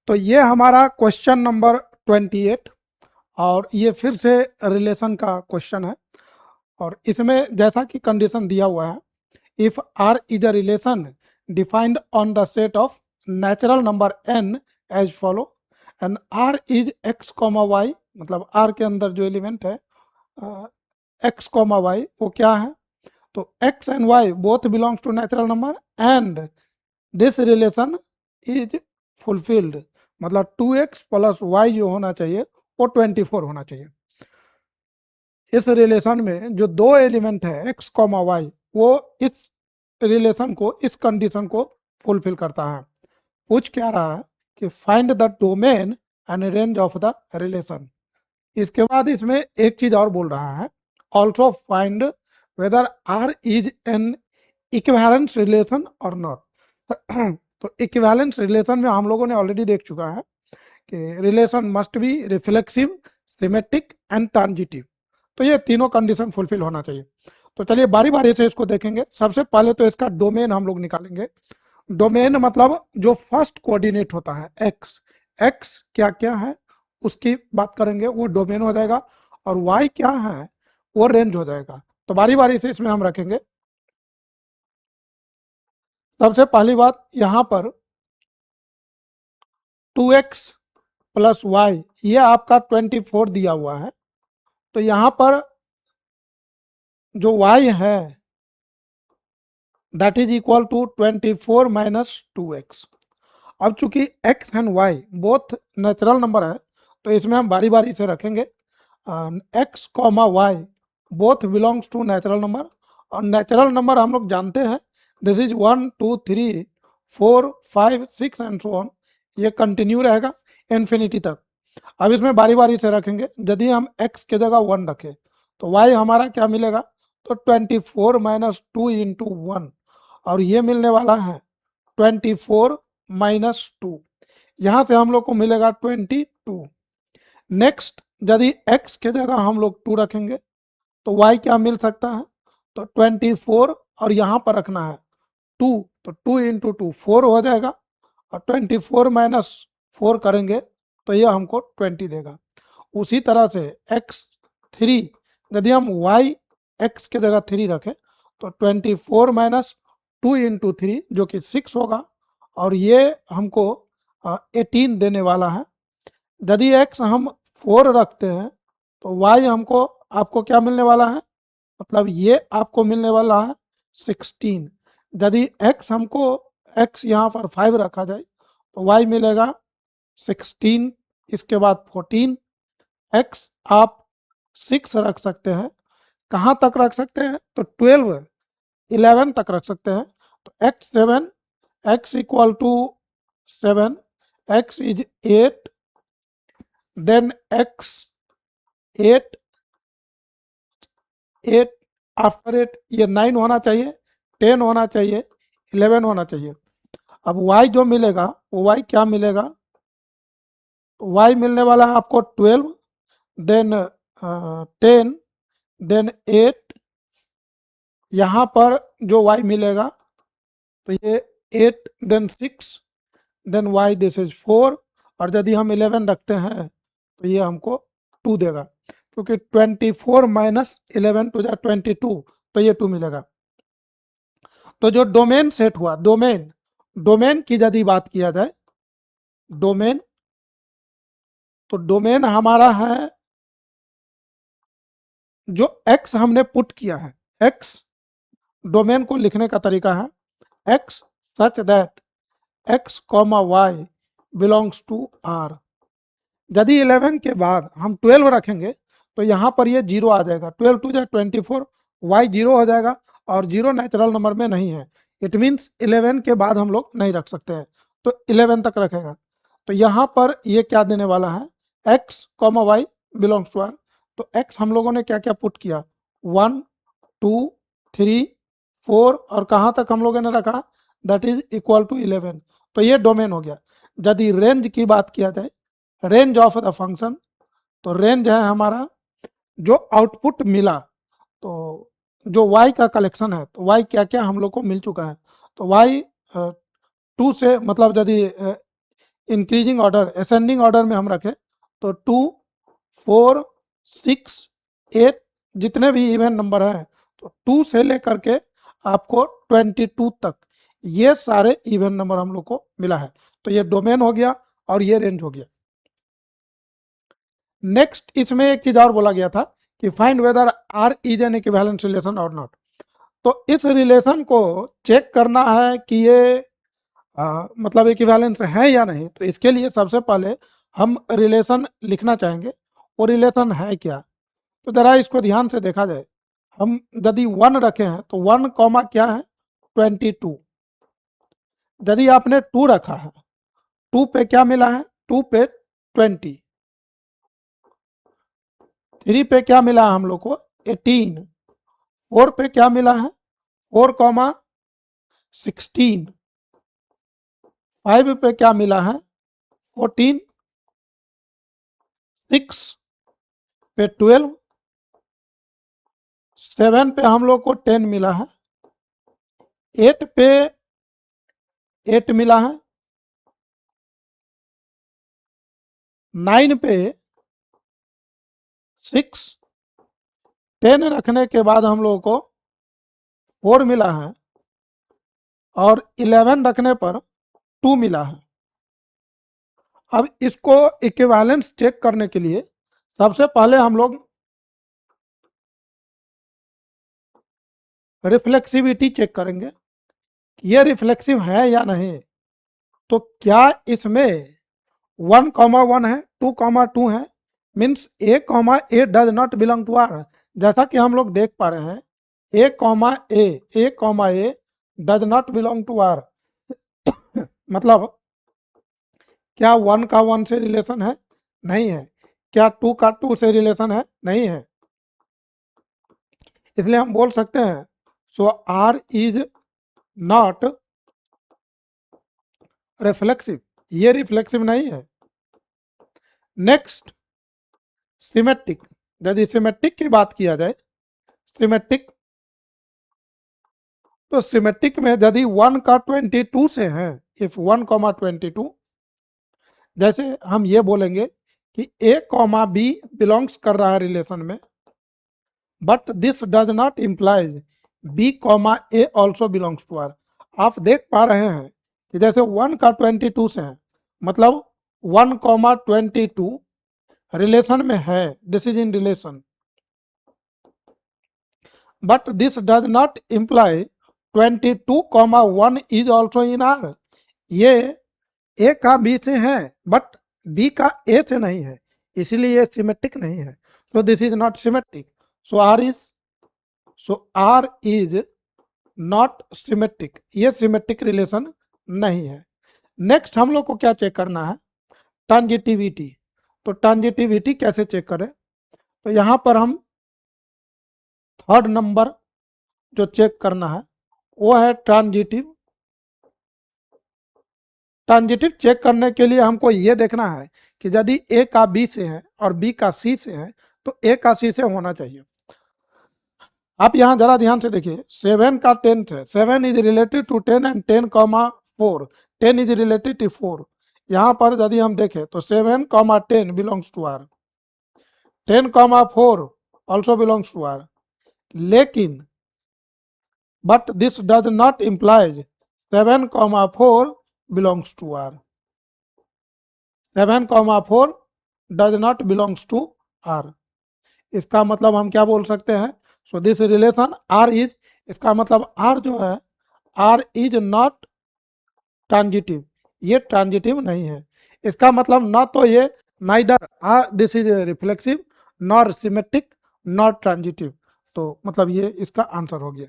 तो ये हमारा क्वेश्चन नंबर 28 और ये फिर से रिलेशन का क्वेश्चन है। और इसमें जैसा कि कंडीशन दिया हुआ है, if R is a relation defined on the set of natural number N as follow and R is X comma Y, मतलब आर के अंदर जो एलिमेंट है एक्स कॉमा वाई वो क्या है, तो X and Y both belongs to natural number and this relation is fulfilled, मतलब 2x प्लस वाई जो होना चाहिए वो 24 होना चाहिए। इस रिलेशन में जो दो एलिमेंट है एक्स कॉमा वाई वो इस रिलेशन को, इस कंडीशन को फुलफिल करता है। पूछ क्या रहा है कि find the domain and range of the relation. इसके बाद इसमें एक चीज और बोल रहा है, also find whether R is an equivalence relation और नॉट। तो इक्विवेलेंस रिलेशन में हम लोगों ने ऑलरेडी देख चुका है कि relation must be reflexive, symmetric and transitive. तो ये तीनों कंडीशन फुलफिल होना चाहिए। तो चलिए बारी बारी से इसको देखेंगे। सबसे पहले तो इसका डोमेन हम लोग निकालेंगे। डोमेन मतलब जो फर्स्ट कोऑर्डिनेट होता है एक्स, एक्स क्या क्या है उसकी बात करेंगे, वो डोमेन हो जाएगा। और वाई क्या है वो रेंज हो जाएगा। तो बारी बारी से इसमें हम रखेंगे। सबसे पहली बात यहाँ पर 2x प्लस वाई, ये आपका 24 दिया हुआ है। तो यहाँ पर जो y है that is equal to 24 minus 2x। अब चूंकि x and y both natural number है तो इसमें हम बारी बारी से रखेंगे। x comma Y both belongs to natural number, और नेचुरल नंबर हम लोग जानते हैं this is 1 2 3 4 5 6 and so on, ये कंटिन्यू रहेगा इन्फिनिटी तक। अब इसमें बारी बारी से रखेंगे। यदि हम x के जगह 1 रखें तो y हमारा क्या मिलेगा, तो 24 माइनस 2 इंटू 1, और ये मिलने वाला है 24 माइनस 2, यहाँ से हम लोग को मिलेगा 22। नेक्स्ट यदि x के जगह हम लोग 2 रखेंगे तो y क्या मिल सकता है, तो 24 और यहाँ पर रखना है 2, तो 2 इंटू 2 4 हो जाएगा, और 24 माइनस 4 करेंगे तो यह हमको 20 देगा। उसी तरह से x3 यदि हम y x के जगह 3 रखें तो 24 माइनस 2 इंटू 3 जो कि 6 होगा, और ये हमको 18 देने वाला है। यदि x हम 4 रखते हैं तो y हमको, आपको क्या मिलने वाला है, मतलब ये आपको मिलने वाला है 16। यदि x हमको, x यहाँ पर 5 रखा जाए तो y मिलेगा 16, इसके बाद 14। x आप 6 रख सकते हैं, कहाँ तक रख सकते हैं, तो 12 11 तक रख सकते हैं। तो x7, x equal to 7, x is 8, then x 8, 8 after 8 ये 9 होना चाहिए, 10 होना चाहिए, 11 होना चाहिए। अब y जो मिलेगा वो y क्या मिलेगा, y मिलने वाला है आपको 12, देन 10, देन 8, यहाँ पर जो y मिलेगा तो ये 8, then 6, then y this is 4, और यदि हम 11 रखते हैं तो ये हमको 2 देगा, क्योंकि 24 माइनस 11 टू जा 22, तो ये 2 मिलेगा। तो जो डोमेन सेट हुआ, डोमेन, डोमेन की यदि बात किया जाए, डोमेन, तो डोमेन हमारा है जो x हमने पुट किया है, x डोमेन को लिखने का तरीका है x such that x comma Y belongs to r। यदि 11 के बाद हम 12 रखेंगे तो यहाँ पर ये 0 आ जाएगा, 12 टू जा 24, y 0 हो जाएगा, और 0 नेचुरल नंबर में नहीं है। इट मीन्स 11 के बाद हम लोग नहीं रख सकते हैं, तो 11 तक रखेगा। तो यहाँ पर ये क्या देने वाला है, x comma Y belongs to r। तो x हम लोगों ने क्या क्या पुट किया, 1 2 3 4, और कहाँ तक हम लोगों ने रखा, दैट इज इक्वल टू 11। तो ये डोमेन हो गया। यदि रेंज की बात किया जाए, रेंज ऑफ द फंक्शन, तो रेंज है हमारा जो आउटपुट मिला, तो जो y का कलेक्शन है, तो y क्या क्या हम लोग को मिल चुका है। तो y 2 से, मतलब यदि इंक्रीजिंग ऑर्डर, असेंडिंग ऑर्डर में हम रखें तो 2, 4, 6, 8 जितने भी इवन नंबर हैं, तो 2 से लेकर के आपको 22 तक ये सारे इवन नंबर हम लोग को मिला है। तो ये डोमेन हो गया और ये रेंज हो गया। नेक्स्ट इसमें एक चीज और बोला गया था कि find whether R is an equivalent relation और नॉट। तो इस रिलेशन को चेक करना है कि ये मतलब इक्विवेलेंस है या नहीं। तो इसके लिए सबसे पहले हम रिलेशन लिखना चाहेंगे, वो रिलेशन है क्या। तो जरा इसको ध्यान से देखा जाए, हम यदि 1 रखे हैं तो 1 कॉमा क्या है 22। यदि आपने 2 रखा है, 2 पे क्या मिला है 2 पे 20, 3 पे क्या मिला है हम लोग को 18, 4 पे क्या मिला है 4 कॉमा 16, 5 पे क्या मिला है 14, 6 पे 12, 7 पे हम लोग को 10 मिला है, 8 पे 8 मिला है, 9 पे 6, 10 रखने के बाद हम लोगों को 4 मिला है और 11 रखने पर 2 मिला है। अब इसको इक्विवेलेंस चेक करने के लिए सबसे पहले हम लोग रिफ्लेक्सिविटी चेक करेंगे, ये रिफ्लेक्सिव है या नहीं। तो क्या इसमें 1 कॉमा 1 है, 2 कॉमा 2 है, means a comma a does not belong to R. जैसा कि हम लोग देख पा रहे हैं a comma a does not belong to R. मतलब क्या 1 का 1 से रिलेशन है, नहीं है। क्या 2 का 2 से रिलेशन है, नहीं है। इसलिए हम बोल सकते हैं सो आर इज नॉट रिफ्लेक्सिव, ये रिफ्लेक्सिव नहीं है। नेक्स्ट सिमेट्रिक, यदि सिमेट्रिक की बात किया जाए, सिमेट्रिक तो सिमेट्रिक में यदि 1 का 22 से है, इफ 1 कॉमा 22, जैसे हम ये बोलेंगे कि ए कॉमा बी बिलोंग्स कर रहा है रिलेशन में, but this does not implies B comma A also belongs to R. आप देख पा रहे हैं कि जैसे 1 का 22 से है, मतलब 1 कॉमा 22 रिलेशन में है, this is in relation, but this does not imply 22 comma 1 is also in are. ये ए का बी से है बट बी का ए से नहीं है, इसीलिए ये सिमेट्रिक नहीं है। So this is not symmetric, so R is not symmetric, ये सिमेट्रिक रिलेशन नहीं है। नेक्स्ट हम लोग को क्या चेक करना है, ट्रांजिटिविटी। तो ट्रांजिटिविटी कैसे चेक करें, तो यहां पर हम थर्ड नंबर जो चेक करना है वो है ट्रांजिटिव। ट्रांजिटिव चेक करने के लिए हमको ये देखना है कि यदि ए का बी से है और बी का सी से है तो ए का सी से होना चाहिए। आप यहां जरा ध्यान से देखिए, 7 का 10 है, 7 is related to 10 and 10 comma 4, 10 is related to 4। यहां पर यदि हम देखें तो 7 comma 10 belongs to R, 10 comma 4 also belongs to R, लेकिन but this does not implies 7 comma 4 belongs to R. 7 comma 4 does not belongs to R। इसका मतलब हम क्या बोल सकते हैं, so this relation R is, इसका मतलब R जो है R इज नॉट ट्रांजिटिव, ये ट्रांजिटिव नहीं है। इसका मतलब ना तो ये neither R this is reflexive nor symmetric not transitive. तो मतलब ये इसका आंसर हो गया।